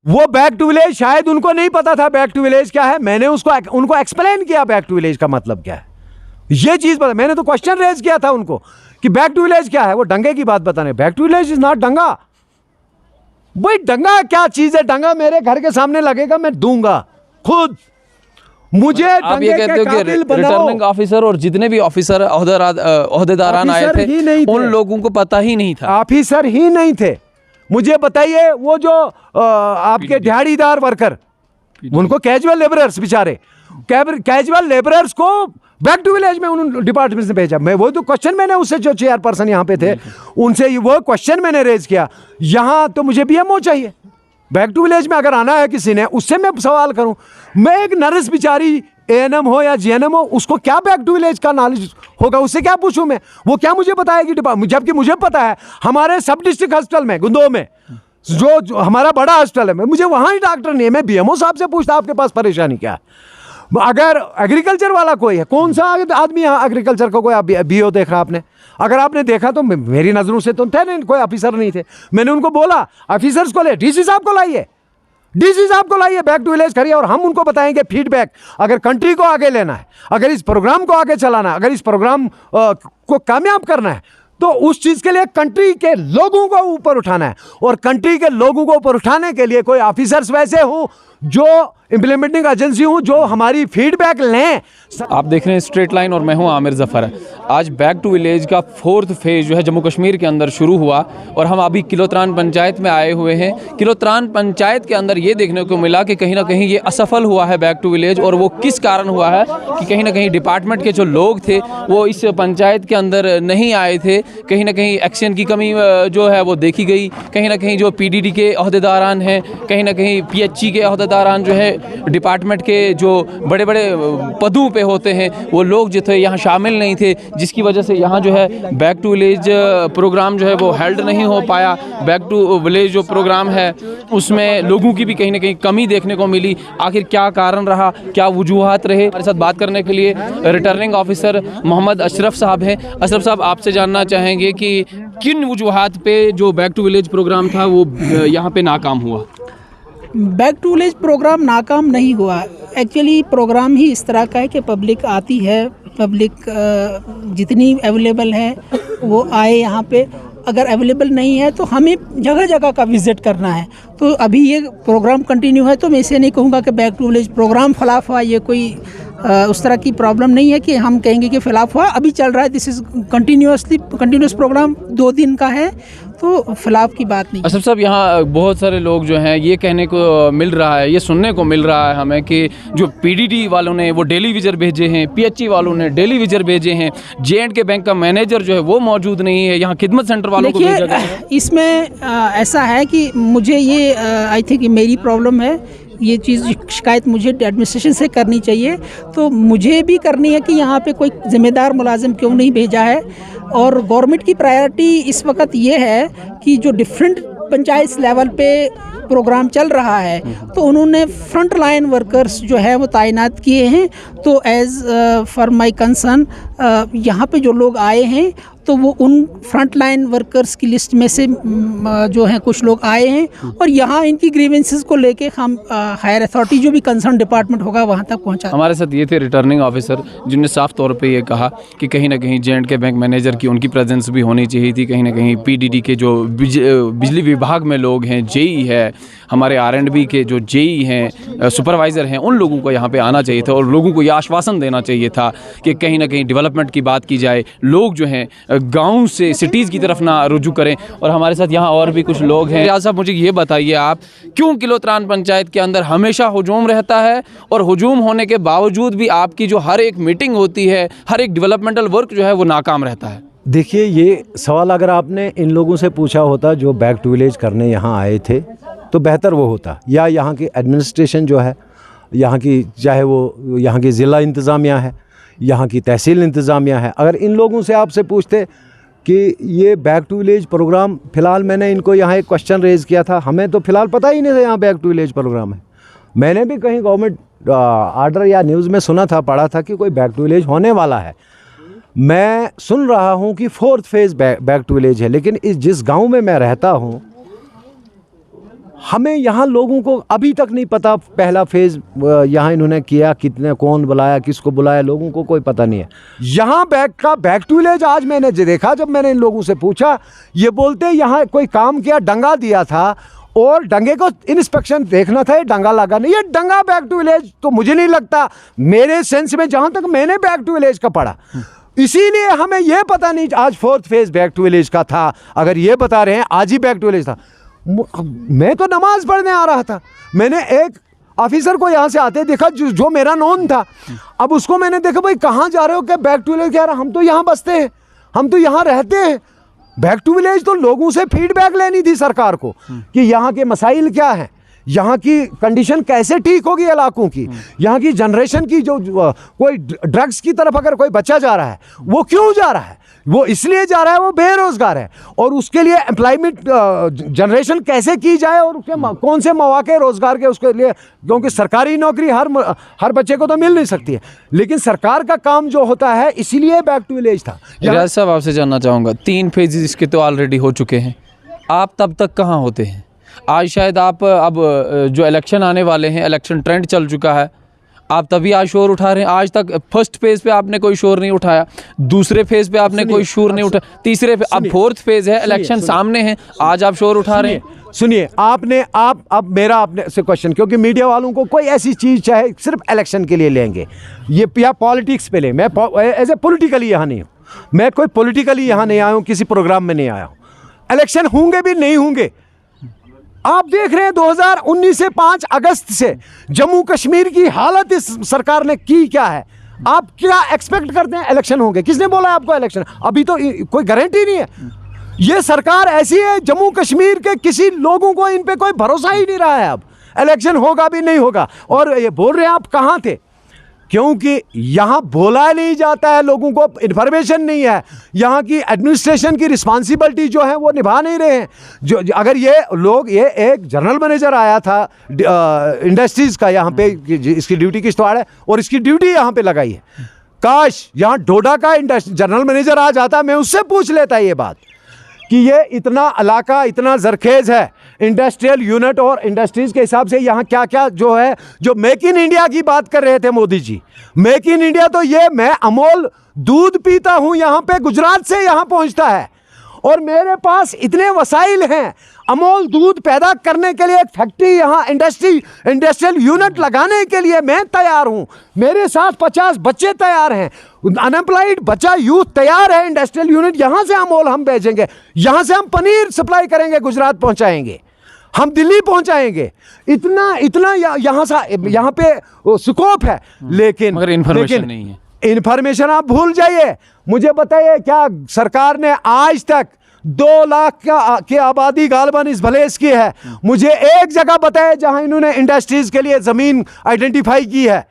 वो back to village शायद उनको नहीं पता था बैक टू विलेज क्या है। मैंने उनको एक्सप्लेन किया बैक टू विलेज का मतलब क्या है, ये चीज पता। मैंने तो क्वेश्चन रेज किया था उनको कि बैक टू विलेज क्या है। वो डंगे की बात बताने, back to village is not डंगा। भाई डंगा क्या चीज है? डंगा मेरे घर के सामने लगेगा, मैं दूंगा खुद। मुझे आप ये कहते हो कि रिटर्निंग ऑफिसर और जितने भी ऑफिसर ओहदेदारान आए थे उन लोगों को पता ही नहीं था? ऑफिसर ही नहीं थे। मुझे बताइए वो जो आपके दिहाड़ीदार वर्कर, उनको कैजुअल लेबरर्स, बेचारे कैजुअल लेबरर्स को बैक टू विलेज में उन्होंने डिपार्टमेंट से भेजा। मैं वो तो क्वेश्चन मैंने उससे, जो चेयरपर्सन यहाँ पे थे उनसे वो क्वेश्चन मैंने रेज किया। यहाँ तो मुझे बीएमओ चाहिए। बैक टू विलेज में अगर आना है किसी ने, उससे मैं सवाल करूं। मैं एक नर्स बेचारी एएनएम हो या जीएनएम हो, उसको क्या बैक टू विलेज का नॉलेज होगा? उससे क्या पूछूं मैं? वो क्या मुझे बताएगी डिपार्टमेंट? जबकि मुझे पता है हमारे सब डिस्ट्रिक्ट हॉस्पिटल में गुंदो में जो हमारा बड़ा हॉस्पिटल है, मुझे वहां ही डॉक्टर नहीं है। मैं बीएमओ साहब से पूछता आपके पास परेशानी क्या है। अगर एग्रीकल्चर वाला कोई है, कौन सा आदमी यहाँ एग्रीकल्चर का कोई बीओ देख रहा आपने? अगर आपने देखा तो मेरी नजरों से तो थे नहीं, कोई ऑफिसर नहीं थे। मैंने उनको बोला ऑफिसर्स को ले, डीसी साहब को लाइए, डीसी साहब को लाइए, बैक टू विलेज करिए और हम उनको बताएंगे फीडबैक। अगर कंट्री को आगे लेना है, अगर इस प्रोग्राम को आगे चलाना है, अगर इस प्रोग्राम को कामयाब करना है, तो उस चीज के लिए कंट्री के लोगों को ऊपर उठाना है। और कंट्री के लोगों को ऊपर उठाने के लिए कोई ऑफिसर्स वैसे हो जो इंप्लीमेंटिंग एजेंसी हूं, जो हमारी फीडबैक लें। आप देख रहे हैं स्ट्रेट लाइन और मैं हूं आमिर जफर। आज बैक टू विलेज का 4th फेज जो है जम्मू कश्मीर के अंदर शुरू हुआ और हम अभी किलोत्रान पंचायत में आए हुए हैं। किलोत्रान पंचायत के अंदर ये देखने को मिला कि कहीं ना कहीं ये असफल हुआ है बैक टू विलेज। और वो किस कारण हुआ है कि कहीं ना कहीं डिपार्टमेंट के जो लोग थे वो इस पंचायत के अंदर नहीं आए थे। कहीं ना कहीं एक्शन की कमी जो है वो देखी गई। कहीं ना कहीं जो पीडीडी के अहदेदारान हैं, कहीं ना कहीं पीएचई के अहदेदारान जो है डिपार्टमेंट के जो बड़े बड़े पदों पे होते हैं, वो लोग जो थे यहाँ शामिल नहीं थे, जिसकी वजह से यहाँ जो है बैक टू विलेज प्रोग्राम जो है वो हेल्ड नहीं हो पाया। बैक टू विलेज जो प्रोग्राम है उसमें लोगों की भी कहीं ना कहीं कमी देखने को मिली। आखिर क्या कारण रहा, क्या वजूहात रहे? हमारे साथ बात करने के लिए रिटर्निंग ऑफिसर मोहम्मद अशरफ साहब हैं। अशरफ साहब, आपसे जानना चाहेंगे कि किन वजूहात पे जो बैक टू विलेज प्रोग्राम था वो यहाँ पे नाकाम हुआ? बैक टू विलेज प्रोग्राम नाकाम नहीं हुआ। एक्चुअली प्रोग्राम ही इस तरह का है कि पब्लिक आती है, पब्लिक जितनी अवेलेबल है वो आए यहाँ पे। अगर अवेलेबल नहीं है तो हमें जगह जगह का विज़िट करना है। तो अभी ये प्रोग्राम कंटिन्यू है, तो मैं इसे नहीं कहूँगा कि बैक टू विलेज प्रोग्राम फ़लाफ हुआ। ये कोई उस तरह की प्रॉब्लम नहीं है कि हम कहेंगे कि फ़िलाफ हुआ। अभी चल रहा है, दिस इज़ कंटिन्यूस प्रोग्राम 2 दिन का है, तो फ़िलाफ की बात नहीं। अशरफ साहब, यहाँ बहुत सारे लोग जो हैं ये कहने को मिल रहा है, ये सुनने को मिल रहा है हमें कि जो पीडीडी वालों ने वो डेली विज़िट भेजे हैं, पीएचई वालों ने डेली विज़िट भेजे हैं, J&K बैंक का मैनेजर जो है वो मौजूद नहीं है, यहाँ खिदमत सेंटर वालों को भेजा गया है। इसमें ऐसा है कि मुझे ये आई थिंक मेरी प्रॉब्लम है, ये चीज़ शिकायत मुझे एडमिनिस्ट्रेशन से करनी चाहिए। तो मुझे भी करनी है कि यहाँ पे कोई ज़िम्मेदार मुलाजिम क्यों नहीं भेजा है। और गवर्नमेंट की प्रायोरिटी इस वक्त ये है कि जो डिफरेंट पंचायत लेवल पे प्रोग्राम चल रहा है तो उन्होंने फ्रंट लाइन वर्कर्स जो है वो तैनात किए हैं। तो एज़ फॉर माय कंसर्न यहाँ पे जो लोग आए हैं तो वो उन फ्रंट लाइन वर्कर्स की लिस्ट में से जो हैं कुछ लोग आए हैं और यहाँ इनकी ग्रीवेंसेस को लेके हम हायर अथॉरिटी जो भी कंसर्न डिपार्टमेंट होगा वहाँ तक पहुँचा। हमारे साथ ये थे रिटर्निंग ऑफिसर जिन्होंने साफ तौर पे ये कहा कि कहीं ना कहीं J&K बैंक मैनेजर की उनकी प्रेजेंस भी होनी चाहिए थी। कहीं ना कहीं पीडीडी के जो बिजली विभाग में लोग हैं, जेई है, हमारे R&B के जो जेई हैं, सुपरवाइज़र हैं, उन लोगों को यहाँ पे आना चाहिए था और लोगों को ये आश्वासन देना चाहिए था कि कहीं ना कहीं डेवलपमेंट की बात की जाए, लोग जो हैं गांव से सिटीज़ की तरफ ना रुजू करें। और हमारे साथ यहाँ और भी कुछ लोग हैं। रियाज साहब, मुझे ये बताइए आप, क्यों किलोत्रान पंचायत के अंदर हमेशा हुजूम रहता है और हुजूम होने के बावजूद भी आपकी जो हर एक मीटिंग होती है, हर एक डेवलपमेंटल वर्क जो है वो नाकाम रहता है? देखिए, ये सवाल अगर आपने इन लोगों से पूछा होता जो बैक टू विलेज करने यहाँ आए थे तो बेहतर वो होता, या यहाँ की एडमिनिस्ट्रेशन जो है, यहाँ की चाहे वो यहाँ की ज़िला इंतज़ामिया है, यहाँ की तहसील इंतज़ामिया है, अगर इन लोगों से आपसे पूछते कि ये बैक टू विलेज प्रोग्राम, फ़िलहाल मैंने इनको यहाँ एक क्वेश्चन रेज़ किया था, हमें तो फ़िलहाल पता ही नहीं था यहाँ बैक टू विलेज प्रोग्राम है। मैंने भी कहीं गवर्नमेंट आर्डर या न्यूज़ में सुना था, पढ़ा था कि कोई बैक टू विलेज होने वाला है। मैं सुन रहा हूँ कि 4th phase back to village है, लेकिन जिस गाँव में मैं रहता हूँ हमें यहाँ लोगों को अभी तक नहीं पता पहला फेज यहाँ इन्होंने किया, कितने, कौन बुलाया, किसको बुलाया, लोगों को कोई पता नहीं है। यहाँ बैक टू विलेज आज मैंने देखा, जब मैंने इन लोगों से पूछा, ये बोलते यहाँ कोई काम किया, डंगा दिया था और डंगे को इंस्पेक्शन देखना था, ये डंगा लगा नहीं। ये डंगा बैक टू विलेज तो मुझे नहीं लगता, मेरे सेंस में जहाँ तक मैंने बैक टू विलेज का पढ़ा, इसीलिए हमें यह पता नहीं आज 4th phase back to village का था। अगर ये बता रहे हैं आज ही बैक टू विलेज था, मैं तो नमाज पढ़ने आ रहा था, मैंने एक ऑफिसर को यहाँ से आते देखा जो मेरा नॉन था। अब उसको मैंने देखा, भाई कहाँ जा रहे हो? क्या बैक टू विलेज? कह रहा हम तो यहाँ बसते हैं, हम तो यहाँ रहते हैं। बैक टू विलेज तो लोगों से फीडबैक लेनी थी सरकार को कि यहाँ के मसाइल क्या हैं, यहाँ की कंडीशन कैसे ठीक होगी इलाकों की, यहाँ की जनरेशन की जो कोई ड्रग्स की तरफ अगर कोई बच्चा जा रहा है, वो क्यों जा रहा है? वो इसलिए जा रहा है, वो बेरोजगार है, और उसके लिए एम्प्लॉयमेंट जनरेशन कैसे की जाए और उसके कौन से मौके रोजगार के उसके लिए, क्योंकि सरकारी नौकरी हर बच्चे को तो मिल नहीं सकती है, लेकिन सरकार का काम जो होता है, इसीलिए बैक टू विलेज था। रियाज साहब, आपसे जानना चाहूँगा, 3 फेजेस इसके तो ऑलरेडी हो चुके हैं, आप तब तक कहाँ होते हैं? आज शायद आप अब जो इलेक्शन आने वाले हैं, इलेक्शन ट्रेंड चल चुका है, आप तभी आज शोर उठा रहे हैं। आज तक फर्स्ट फेज पे आपने कोई शोर नहीं उठाया, दूसरे फेज पे आपने कोई शोर नहीं उठाया, तीसरे पे अब 4th फेज है, इलेक्शन सामने है, आज आप शोर उठा रहे हैं। सुनिए, अब मेरा आपने से क्वेश्चन, क्योंकि मीडिया वालों को कोई ऐसी चीज़ चाहे सिर्फ इलेक्शन के लिए लेंगे, ये या पॉलिटिक्स पे ले, मैं एज ए पोलिटिकली यहाँ नहीं हूँ, मैं कोई पोलिटिकली यहाँ नहीं आया हूँ, किसी प्रोग्राम में नहीं आया हूँ। इलेक्शन होंगे भी नहीं होंगे, आप देख रहे हैं 2019 से 5 अगस्त से जम्मू कश्मीर की हालत इस सरकार ने की क्या है। आप क्या एक्सपेक्ट करते हैं इलेक्शन होंगे? किसने बोला आपको इलेक्शन? अभी तो कोई गारंटी नहीं है। ये सरकार ऐसी है, जम्मू कश्मीर के किसी लोगों को इन पे कोई भरोसा ही नहीं रहा है। अब इलेक्शन होगा भी नहीं होगा, और ये बोल रहे हैं आप कहाँ थे? क्योंकि यहाँ बोला नहीं जाता है, लोगों को इन्फॉर्मेशन नहीं है, यहाँ की एडमिनिस्ट्रेशन की रिस्पॉन्सिबिलिटी जो है वो निभा नहीं रहे हैं। जो अगर ये लोग, ये एक जनरल मैनेजर आया था इंडस्ट्रीज़ का यहाँ पे, इसकी ड्यूटी किश्तवाड़ है और इसकी ड्यूटी यहाँ पे लगाई है, काश यहाँ डोडा का जनरल मैनेजर आ जाता, मैं उससे पूछ लेता ये बात कि ये इतना इलाका इतना जरखेज़ है, इंडस्ट्रियल यूनिट और इंडस्ट्रीज़ के हिसाब से यहाँ क्या क्या जो है, जो मेक इन इंडिया की बात कर रहे थे Modi ji, make in India, तो ये मैं अमूल दूध पीता हूँ यहाँ पे, गुजरात से यहाँ पहुँचता है, और मेरे पास इतने वसाइल हैं, अमूल दूध पैदा करने के लिए एक फैक्ट्री यहाँ इंडस्ट्रियल यूनिट लगाने के लिए मैं तैयार हूँ, मेरे साथ 50 बच्चे तैयार हैं, अनएम्प्लॉयड बच्चा यूथ तैयार है, इंडस्ट्रियल यूनिट यहाँ से अमूल हम भेजेंगे, यहाँ से हम पनीर सप्लाई करेंगे, गुजरात पहुँचाएंगे, हम दिल्ली पहुँचाएंगे, इतना यहाँ पे स्कोप है, लेकिन मगर इन्फॉर्मेशन नहीं है। इन्फॉर्मेशन आप भूल जाइए। मुझे बताइए, क्या सरकार ने आज तक 2 लाख की आबादी गालबन इस भलेस की है? मुझे एक जगह बताए जहां इन्होंने इंडस्ट्रीज के लिए जमीन आइडेंटिफाई की है,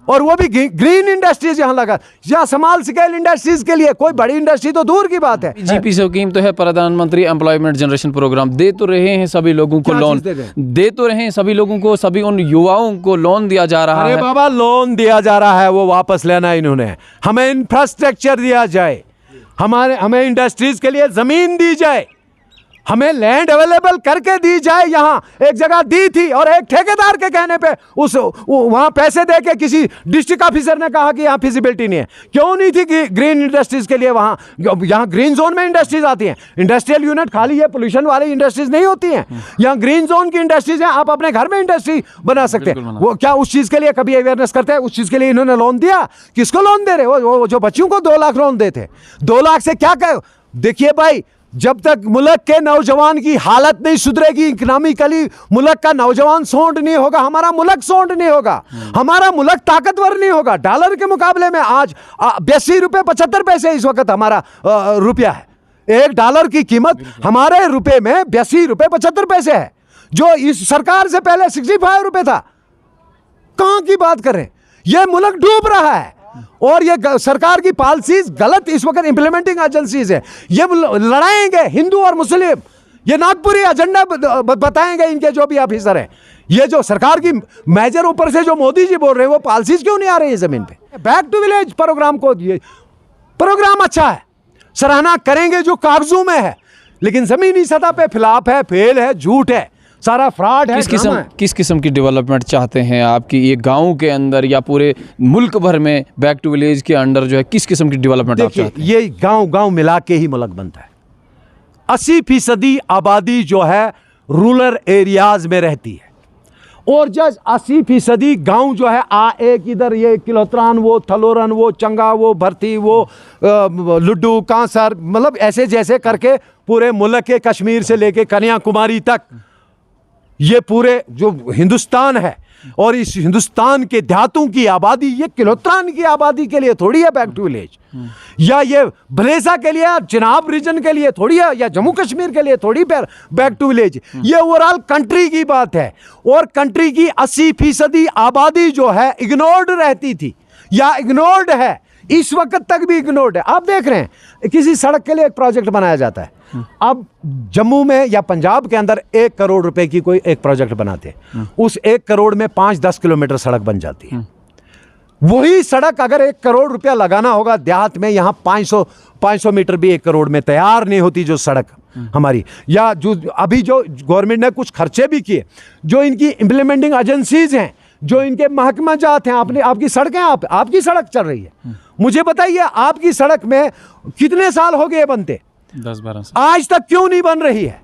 और वो भी ग्रीन इंडस्ट्रीज यहाँ लगा, या स्मॉल स्केल इंडस्ट्रीज के लिए, कोई बड़ी इंडस्ट्री तो दूर की बात है। जीपी स्कीम तो है, प्रधानमंत्री एम्प्लॉयमेंट जनरेशन प्रोग्राम, दे तो रहे हैं सभी लोगों को लोन, दे तो रहे हैं सभी लोगों को, सभी उन युवाओं को लोन दिया जा रहा है। अरे बाबा, लोन दिया जा रहा है, वो वापस लेना इन्होंने, हमें इंफ्रास्ट्रक्चर दिया जाए, हमें इंडस्ट्रीज के लिए जमीन दी जाए, हमें लैंड अवेलेबल करके दी जाए। यहाँ एक जगह दी थी और एक ठेकेदार के कहने पे वहाँ पैसे दे के किसी डिस्ट्रिक्ट ऑफिसर ने कहा कि यहाँ फिजिबिलिटी नहीं है। क्यों नहीं थी कि ग्रीन इंडस्ट्रीज के लिए? वहाँ यहाँ ग्रीन जोन में इंडस्ट्रीज आती हैं, इंडस्ट्रियल यूनिट खाली ये पोल्यूशन वाली इंडस्ट्रीज नहीं होती हैं, यहाँ ग्रीन जोन की इंडस्ट्रीज हैं, आप अपने घर में इंडस्ट्री बना सकते हैं। वो क्या उस चीज़ के लिए कभी अवेयरनेस करते हैं? उस चीज़ के लिए इन्होंने लोन दिया? किसको लोन दे रहे? वो जो बच्चों को 2 लाख लोन देते, 2 लाख से क्या कहे? देखिए भाई, जब तक मुल्क के नौजवान की हालत नहीं सुधरेगी, इकोनॉमिकली मुल्क का नौजवान सौंड नहीं होगा, हमारा मुल्क सौंड नहीं होगा, हमारा मुल्क ताकतवर नहीं होगा। डॉलर के मुकाबले में आज 82 रुपये 75 पैसे इस वक्त हमारा रुपया है। $1 की कीमत हमारे रुपए में 82 रुपये 75 पैसे है, जो इस सरकार से पहले 65 रुपये था। कहाँ की बात कर रहे हैं? यह मुल्क डूब रहा है, और ये सरकार की पॉलिसीज गलत इस वक्त इंप्लीमेंटिंग एजेंसीज है। ये लड़ाएंगे हिंदू और मुस्लिम, ये नागपुरी एजेंडा बताएंगे इनके जो भी ऑफिसर हैं। ये जो सरकार की मेजर ऊपर से जो मोदी जी बोल रहे हैं, वो पॉलिसीज क्यों नहीं आ रही है जमीन पे? बैक टू विलेज प्रोग्राम को, ये प्रोग्राम अच्छा है, सराहना करेंगे जो कागजों में है, लेकिन जमीनी सतह पे फिलाप है, फेल है, झूठ है। सारा फ्रॉड है, ड्रामा है। किस किस्म की डेवलपमेंट चाहते हैं आपकी ये गांव के अंदर या पूरे मुल्क भर में? बैक टू विलेज के अंडर जो है किस किस्म की डेवलपमेंट आप चाहते हैं? ये गांव मिला के ही मुल्क बनता है। 80% आबादी जो है रूरल एरियाज में रहती है, और जब 80% गांव जो है एक इधर ये किलोत्रान, वो थलोरन, वो चंगा, वो भरती, वो लुड्डू, कांसर, मतलब ऐसे जैसे करके पूरे मुल्क के कश्मीर से लेके कन्याकुमारी तक ये पूरे जो हिंदुस्तान है, और इस हिंदुस्तान के देहातों की आबादी ये किलोत्रान की आबादी के लिए थोड़ी है बैक टू विलेज, या ये भलेसा के लिए, चिनाब रीजन के लिए थोड़ी है, या जम्मू कश्मीर के लिए थोड़ी बैक टू विलेज। ये ओवरऑल कंट्री की बात है, और कंट्री की 80% आबादी जो है इग्नोर्ड रहती थी या इग्नोर्ड है, इस वक्त तक भी इग्नोर्ड है। आप देख रहे हैं किसी सड़क के लिए एक प्रोजेक्ट बनाया जाता है, अब जम्मू में या पंजाब के अंदर 1 करोड़ रुपए की कोई एक प्रोजेक्ट बनाते हैं, उस 1 करोड़ में 5-10 किलोमीटर सड़क बन जाती है। वही सड़क अगर 1 करोड़ रुपया लगाना होगा देहात में, यहाँ 500 मीटर भी 1 करोड़ में तैयार नहीं होती जो सड़क हमारी। या जो अभी जो गवर्नमेंट ने कुछ खर्चे भी किए, जो इनकी इम्प्लीमेंटिंग एजेंसीज हैं, जो इनके महकमा जात हैं, आपकी सड़कें आपकी सड़क चल रही है, मुझे बताइए आपकी सड़क में कितने साल हो गए बनते? 10-12 साल। आज तक क्यों नहीं बन रही है?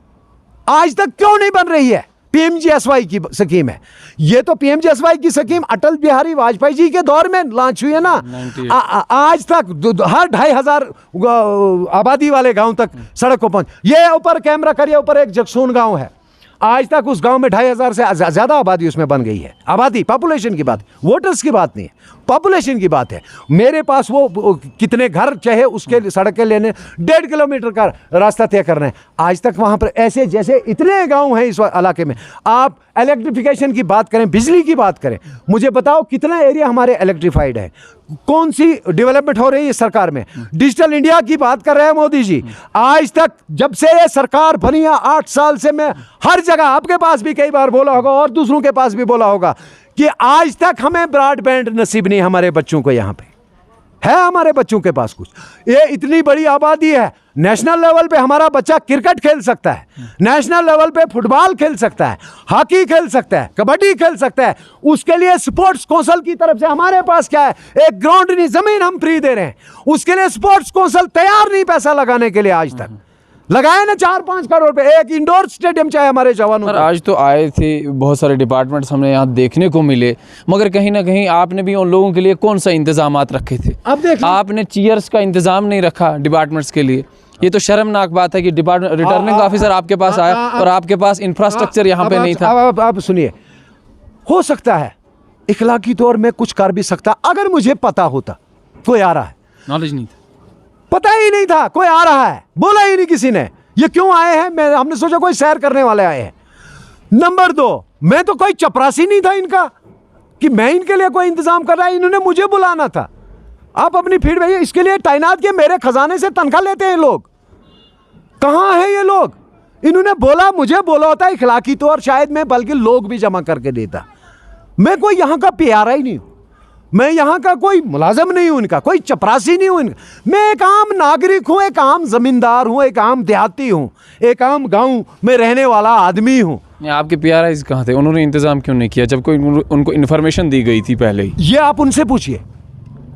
आज तक क्यों नहीं बन रही है? पीएमजीएसवाई की स्कीम है ये, तो पीएमजीएसवाई की स्कीम अटल बिहारी वाजपेयी जी के दौर में लॉन्च हुई है ना। आज तक हर 2,500 आबादी वाले गांव तक सड़क को पहुंच। ये ऊपर कैमरा करिए, ऊपर एक जगसून गांव है, आज तक उस गांव में 2,500 से ज्यादा आबादी उसमें बन गई है। आबादी, पॉपुलेशन की बात, वोटर्स की बात नहीं है, पॉपुलेशन की बात है। मेरे पास वो कितने घर चाहे उसके सड़क के लेने 1.5 किलोमीटर का रास्ता तय करना है, आज तक वहां पर ऐसे जैसे इतने गांव हैं इस इलाके में। आप इलेक्ट्रिफिकेशन की बात करें, बिजली की बात करें, मुझे बताओ कितना एरिया हमारे इलेक्ट्रीफाइड है, कौन सी डेवलपमेंट हो रही है सरकार में? डिजिटल इंडिया की बात कर रहे हैं मोदी जी। आज तक जब से ये सरकार बनी है 8 साल से, मैं हर जगह आपके पास भी कई बार बोला होगा और दूसरों के पास भी बोला होगा कि आज तक हमें ब्रॉडबैंड नसीब नहीं हमारे बच्चों को। यहाँ पे है हमारे बच्चों के पास कुछ, ये इतनी बड़ी आबादी है, नेशनल लेवल पे हमारा बच्चा क्रिकेट खेल सकता है, नेशनल लेवल पे फुटबॉल खेल सकता है, हॉकी खेल सकता है, कबड्डी खेल सकता है। उसके लिए स्पोर्ट्स काउंसिल की तरफ से हमारे पास क्या है, एक ग्राउंड नहीं, जमीन हम फ्री दे रहे हैं, उसके लिए स्पोर्ट्स काउंसिल तैयार नहीं पैसा लगाने के लिए। आज तक लगाए ना 4-5 करोड़ रुपए, एक इंडोर स्टेडियम चाहे हमारे जवानों को। आज तो आए थे बहुत सारे डिपार्टमेंट्स हमें यहाँ देखने को मिले, मगर कहीं ना कहीं आपने भी उन लोगों के लिए कौन सा इंतजामात रखे थे? अब देख, आपने चेयर्स का इंतजाम नहीं रखा डिपार्टमेंट्स के लिए। ये तो शर्मनाक बात है कि रिटर्निंग ऑफिसर आपके पास आया और आपके पास इंफ्रास्ट्रक्चर यहाँ पे नहीं था। आप सुनिए, हो सकता है इखलाकी तौर में कुछ कर भी सकता, अगर मुझे पता होता। कोई आ रहा है, नॉलेज नहीं था, पता ही नहीं था, कोई आ रहा है, बोला ही नहीं किसी ने ये क्यों आए हैं। हमने सोचा कोई सैर करने वाले आए हैं। नंबर 2, मैं तो कोई चपरासी नहीं था इनका कि मैं इनके लिए कोई इंतजाम कर रहा है, इन्होंने मुझे बुलाना था। आप अपनी फीड भेजिए, इसके लिए तैनात किए, मेरे खजाने से तनख्वाह लेते हैं लोग। कहां है ये लोग? इन्होंने बोला, मुझे बोला होता है इखलाकी तौर, शायद मैं बल्कि लोग भी जमा करके देता। मैं कोई यहां का प्यारा ही नहीं हूं, मैं यहाँ का कोई मुलाजिम नहीं हूँ, इनका कोई चपरासी नहीं हूँ इनका। मैं एक आम नागरिक हूँ, एक आम जमींदार हूँ, एक आम देहाती हूँ, एक आम गांव में रहने वाला आदमी हूँ। आपके पीआरआईज कहाँ थे? उन्होंने इंतजाम क्यों नहीं किया जब कोई उनको इन्फॉर्मेशन दी गई थी पहले ही? ये आप उनसे पूछिए,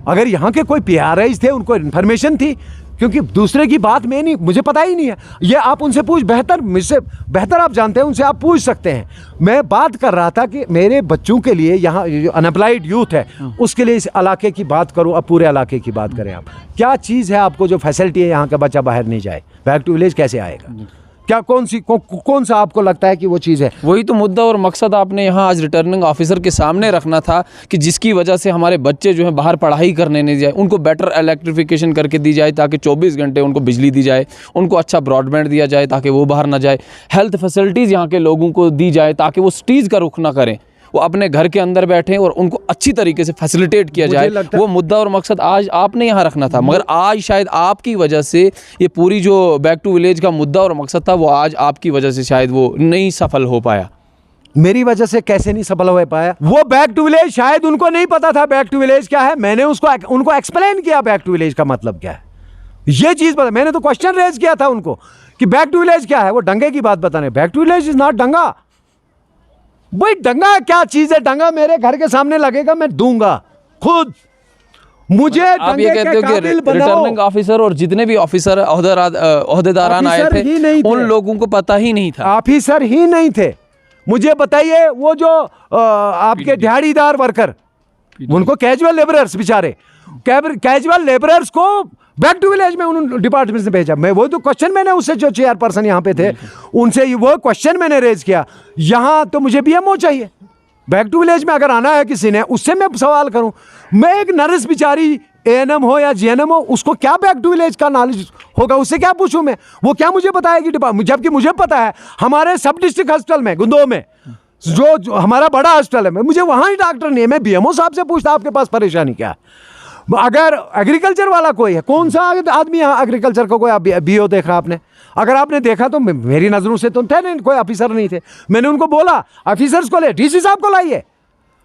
अगर यहाँ के कोई पीआरआईज थे, उनको इन्फॉर्मेशन थी, क्योंकि दूसरे की बात में नहीं, मुझे पता ही नहीं है। ये आप उनसे पूछ, बेहतर मुझसे बेहतर आप जानते हैं, उनसे आप पूछ सकते हैं। मैं बात कर रहा था कि मेरे बच्चों के लिए यहाँ जो अनएम्प्लॉयड यूथ है उसके लिए इस इलाके की बात करूँ। अब पूरे इलाके की बात करें, आप क्या चीज़ है आपको जो फैसिलिटी है यहाँ का बच्चा बाहर नहीं जाए, बैक टू विलेज कैसे आएगा? क्या कौन सा आपको लगता है कि वो चीज़ है? वही तो मुद्दा और मकसद आपने यहाँ आज रिटर्निंग ऑफिसर के सामने रखना था कि जिसकी वजह से हमारे बच्चे जो हैं बाहर पढ़ाई करने नहीं जाए, उनको बेटर इलेक्ट्रिफिकेशन करके दी जाए ताकि 24 घंटे उनको बिजली दी जाए, उनको अच्छा ब्रॉडबैंड दिया जाए ताकि वो बाहर ना जाए, हेल्थ फैसिलिटीज़ यहाँ के लोगों को दी जाए ताकि वो सिटीज़ का रुख ना करें, वो अपने घर के अंदर बैठें और उनको अच्छी तरीके से फैसिलिटेट किया जाए। वो मुद्दा और मकसद आज आपने यहाँ रखना था, मगर आज शायद आपकी वजह से ये पूरी जो बैक टू विलेज का मुद्दा और मकसद था वो आज आपकी वजह से शायद वो नहीं सफल हो पाया। मेरी वजह से कैसे नहीं सफल हो पाया? वो बैक टू विलेज शायद उनको नहीं पता था बैक टू विलेज क्या है। मैंने उनको एक्सप्लेन किया बैक टू विलेज का मतलब क्या है, ये चीज़ पता। मैंने तो क्वेश्चन रेज किया था उनको कि बैक टू विलेज क्या है। वो दंगे की बात बताने, back to village is not दंगा, भाई दंगा क्या चीज है? दंगा मेरे घर के सामने लगेगा, मैं दूंगा खुद। मुझे आप ये कहते हो कि रिटर्निंग ऑफिसर और जितने भी ऑफिसर ओहदेदारान आए थे उन लोगों को पता ही नहीं था, ऑफिसर ही नहीं थे। मुझे बताइए वो जो आपके दिहाड़ीदार वर्कर, उनको कैजुअल लेबरर्स बेचारे, कैजुअल लेबरर्स को बैक टू विलेज में उन्होंने डिपार्टमेंट से भेजा। मैं वो तो क्वेश्चन मैंने उससे, जो चेयरपर्सन यहाँ पे थे उनसे वो क्वेश्चन मैंने रेज किया, यहाँ तो मुझे बीएमओ चाहिए। बैक टू विलेज में अगर आना है किसी ने, उससे मैं सवाल करूं। मैं एक नर्स बेचारी एएनएम हो या जीएनएम हो, उसको क्या बैक टू विलेज का नॉलेज होगा? उससे क्या पूछूं मैं? वो क्या मुझे बताएगी डिपार्टमेंट? जबकि मुझे पता है हमारे सब डिस्ट्रिक्ट हॉस्पिटल में गुंदो में जो हमारा बड़ा हॉस्पिटल है, मुझे वहाँ ही डॉक्टर नहीं है। मैं बीएमओ साहब से पूछता आपके पास परेशानी क्या है। अगर एग्रीकल्चर वाला कोई है, कौन सा आदमी यहाँ एग्रीकल्चर को कोई बीओ देखा आपने? अगर आपने देखा तो मेरी नज़रों से तो थे नहीं, कोई ऑफिसर नहीं थे। मैंने उनको बोला ऑफिसर्स को ले, डीसी साहब को लाइए,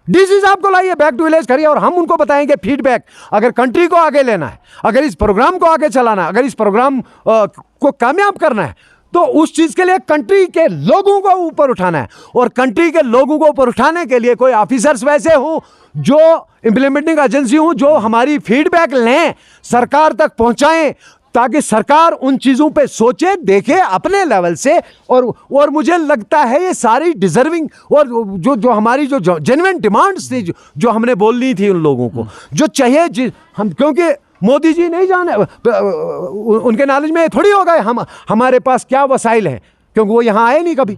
डीसी साहब को लाइए, बैक टू विलेज करिए और हम उनको बताएंगे फीडबैक। अगर कंट्री को आगे लेना है, अगर इस प्रोग्राम को आगे चलाना है, अगर इस प्रोग्राम को कामयाब करना है, तो उस चीज़ के लिए कंट्री के लोगों को ऊपर उठाना है। और कंट्री के लोगों को ऊपर उठाने के लिए कोई ऑफिसर्स वैसे हों जो इम्प्लीमेंटिंग एजेंसी हों, जो हमारी फीडबैक लें, सरकार तक पहुंचाएं, ताकि सरकार उन चीज़ों पे सोचे, देखे अपने लेवल से। और मुझे लगता है ये सारी डिजर्विंग और जो हमारी जो जेन्युइन डिमांड्स थी, जो हमने बोलनी थी उन लोगों को, जो चाहिए हम, क्योंकि मोदी जी नहीं जाने, उनके नॉलेज में थोड़ी होगा हमारे पास क्या वसाइल हैं, क्योंकि वो यहाँ आए नहीं कभी।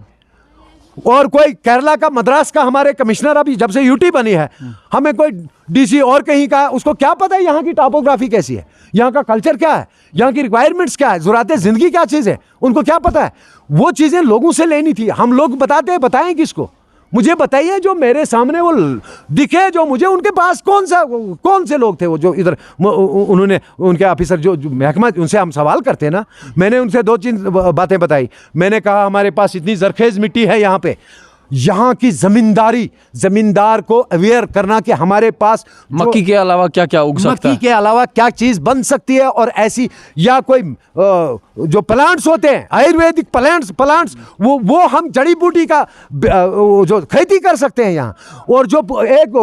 और कोई केरला का, मद्रास का हमारे कमिश्नर अभी जब से यूटी बनी है, हमें कोई डीसी और कहीं का, उसको क्या पता है यहाँ की टॉपोग्राफी कैसी है, यहाँ का कल्चर क्या है, यहाँ की रिक्वायरमेंट्स क्या है, ज़रूरत ज़िंदगी क्या चीज़ है, उनको क्या पता है? वो चीज़ें लोगों से लेनी थी। हम लोग बताएं किसको? मुझे बताइए जो मेरे सामने वो दिखे, जो मुझे उनके पास कौन से लोग थे वो जो इधर उन्होंने, उनके ऑफिसर जो महकमा, उनसे हम सवाल करते हैं ना। मैंने उनसे 2-3 बातें बताई। मैंने कहा हमारे पास इतनी जरखेज़ मिट्टी है यहाँ पे, यहाँ की ज़मींदार को अवेयर करना कि हमारे पास मक्की के अलावा क्या क्या उग सकता है, मक्की के अलावा क्या चीज़ बन सकती है, और ऐसी या कोई जो प्लांट्स होते हैं, आयुर्वेदिक प्लांट्स वो हम जड़ी बूटी का जो खेती कर सकते हैं यहाँ, और जो एक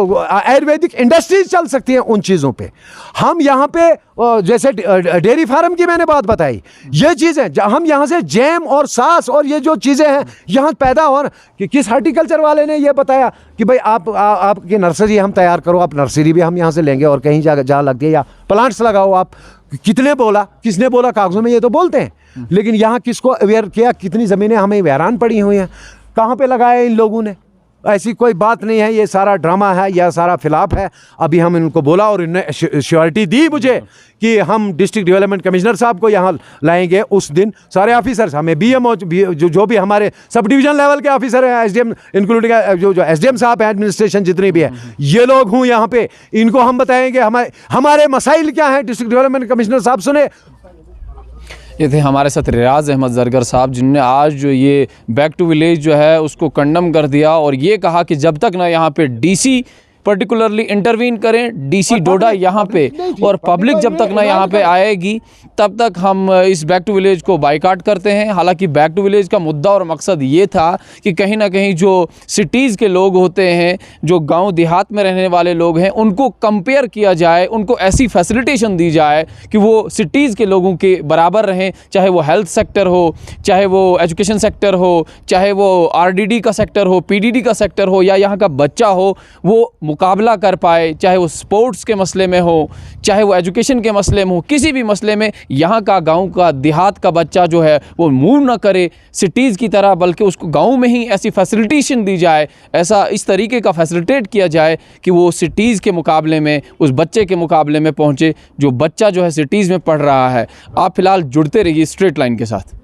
आयुर्वेदिक इंडस्ट्रीज चल सकती हैं उन चीज़ों पे। हम यहाँ पे जैसे डेयरी फार्म की मैंने बात बताई, ये चीज़ें हम यहाँ से जैम और सास और ये जो चीज़ें हैं यहाँ पैदा हो, कि किस हार्टिकल्चर वाले ने ये बताया कि भाई आपकी नर्सरी हम तैयार करो, आप नर्सरी भी हम यहाँ से लेंगे और कहीं जहाँ लगती है, या प्लांट्स लगाओ आप। किसने बोला? कागजों में ये तो बोलते हैं, लेकिन यहाँ किसको अवेयर किया? कितनी ज़मीनें हमें वीरान पड़ी हुई हैं, कहाँ पे लगाया इन लोगों ने? ऐसी कोई बात नहीं है, ये सारा ड्रामा है, यह सारा फिलाप है। अभी हम इनको बोला और इन्होंने श्योरिटी दी मुझे कि हम डिस्ट्रिक्ट डेवलपमेंट कमिश्नर साहब को यहाँ लाएंगे। उस दिन सारे ऑफिसर्स, हमें बीएमओ जो भी हमारे सब डिवीजन लेवल के ऑफिसर हैं, एसडीएम इंक्लूडिंग जो एसडीएम साहब हैं, एडमिनिस्ट्रेशन जितनी भी है, ये लोग हूँ यहाँ पे, इनको हम बताएंगे हमारे मसाइल क्या हैं। डिस्ट्रिक्ट डेवलपमेंट कमिश्नर साहब सुने। ये थे हमारे साथ रियाज अहमद जरगर साहब, जिनने आज जो ये बैक टू विलेज जो है उसको कंडम कर दिया और ये कहा कि जब तक ना यहाँ पे डीसी पर्टिकुलरली इंटरवीन करें, डीसी डोडा यहाँ पे, और पब्लिक जब तक ना यहाँ पे आएगी तब तक हम इस बैक टू विलेज को बाइकाट करते हैं। हालांकि बैक टू विलेज का मुद्दा और मकसद ये था कि कहीं ना कहीं जो सिटीज़ के लोग होते हैं, जो गांव देहात में रहने वाले लोग हैं, उनको कंपेयर किया जाए, उनको ऐसी फैसिलिटेशन दी जाए कि वो सिटीज़ के लोगों के बराबर रहें, चाहे वो हेल्थ सेक्टर हो, चाहे वो एजुकेशन सेक्टर हो, चाहे वो आरडीडी का सेक्टर हो, पीडीडी का सेक्टर हो, या यहाँ का बच्चा हो वो मुकाबला कर पाए, चाहे वो स्पोर्ट्स के मसले में हो, चाहे वो एजुकेशन के मसले में हो, किसी भी मसले में यहाँ का गांव का देहात का बच्चा जो है वो मूव ना करे सिटीज़ की तरह, बल्कि उसको गांव में ही ऐसी फैसिलिटेशन दी जाए, ऐसा इस तरीके का फैसिलिटेट किया जाए कि वो सिटीज़ के मुकाबले में, उस बच्चे के मुकाबले में पहुँचे जो बच्चा जो है सिटीज़ में पढ़ रहा है। आप फिलहाल जुड़ते रहिए स्ट्रेट लाइन के साथ।